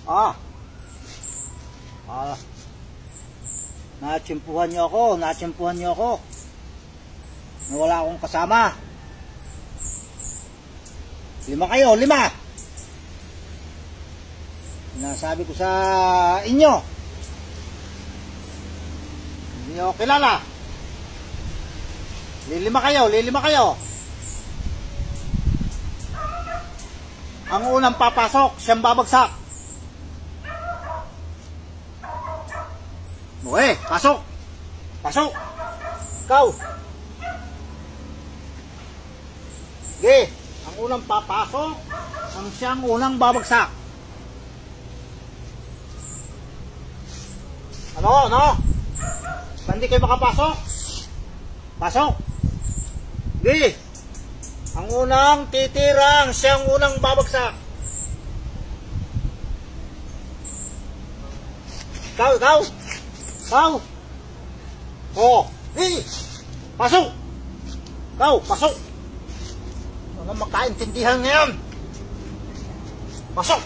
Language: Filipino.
Ah. Ah. Natsimpuhan niyo ako. Na wala akong kasama. 5 kayo, 5. Sinasabi ko sa inyo. Hindi niyo ako kilala. Lilima kayo. Ang unang papasok, siyang babagsak. Okay, pasok. Ikaw. Okay, ang unang papasok, ang siyang unang babagsak. Ano? Hindi kayo makapasok? Pasok. Okay. Ang unang titirang, siyang unang babagsak. Ikaw. Oh, pasok. Ikaw, pasok. Ano magkaintindihan ngayon? Pasok.